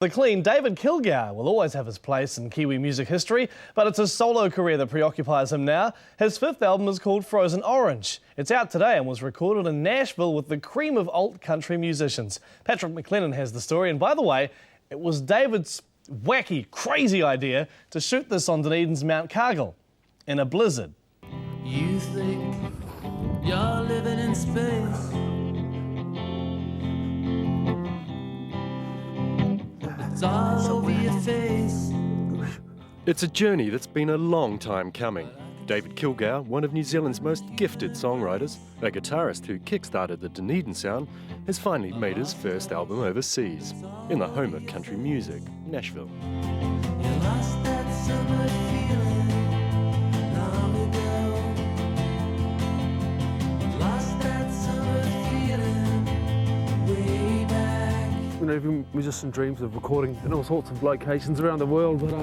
The clean David Kilgour will always have his place in Kiwi music history, but it's his solo career that preoccupies him now. His fifth album is called Frozen Orange. It's out today and was recorded in Nashville with the cream of alt country musicians. Patrick McLennan has the story, and by the way, it was David's wacky, crazy idea to shoot this on Dunedin's Mount Cargill in a blizzard. You think you're living in space. It's all over your face. It's a journey that's been a long time coming. David Kilgour, one of New Zealand's most gifted songwriters, a guitarist who kick-started the Dunedin sound, has finally made his first album overseas, in the home of country music, Nashville. You lost that summer feeling long ago. Lost that summer feeling way back. You know, every musician dreams of recording in all sorts of locations around the world, but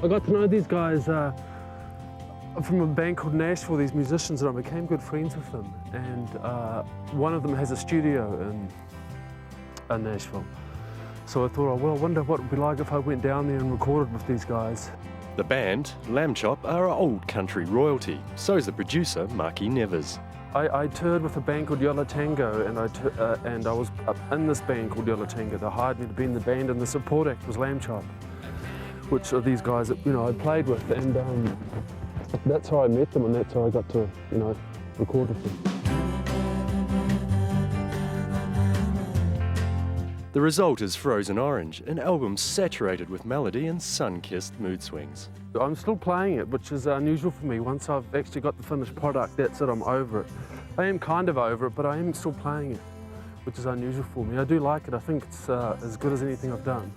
I got to know these guys from a band called Nashville, these musicians, and I became good friends with them. And one of them has a studio in Nashville. So I thought, well, I wonder what it would be like if I went down there and recorded with these guys. The band, Lamb Chop, are old country royalty. So is the producer, Marky Nevers. I toured with a band called Yellow Tango, and I was in this band called Yellow Tango. They hired me to be in the band, and the support act was Lamb Chop, which are these guys that I played with, and that's how I met them, and that's how I got to record with them. The result is Frozen Orange, an album saturated with melody and sun-kissed mood swings. I'm still playing it, which is unusual for me. Once I've actually got the finished product, that's it, I'm over it. I am kind of over it, but I am still playing it, which is unusual for me. I do like it. I think it's as good as anything I've done.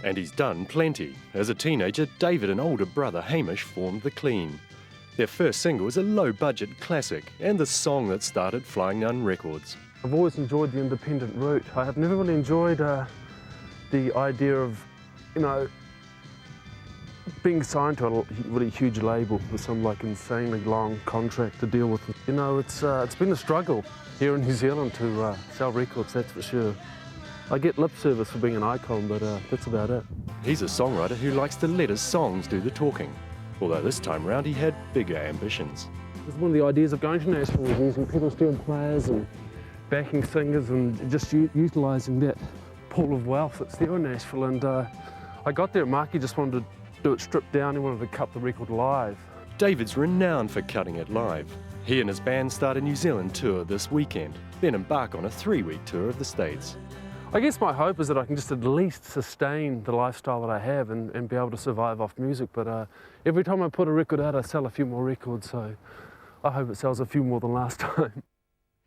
And he's done plenty. As a teenager, David and older brother Hamish formed The Clean. Their first single was a low-budget classic and the song that started Flying Nun Records. I've always enjoyed the independent route. I have never really enjoyed the idea of, being signed to a really huge label with some insanely long contract to deal with. It's been a struggle here in New Zealand to sell records, that's for sure. I get lip service for being an icon, but that's about it. He's a songwriter who likes to let his songs do the talking. Although this time round he had bigger ambitions. One of the ideas of going to Nashville was using pedal steel players and backing singers and just utilising that pool of wealth that's there in Nashville. And I got there, Marky just wanted to do it stripped down. He wanted to cut the record live. David's renowned for cutting it live. He and his band start a New Zealand tour this weekend, then embark on a 3-week tour of the States. I guess my hope is that I can just at least sustain the lifestyle that I have and be able to survive off music. But every time I put a record out, I sell a few more records, so I hope it sells a few more than last time.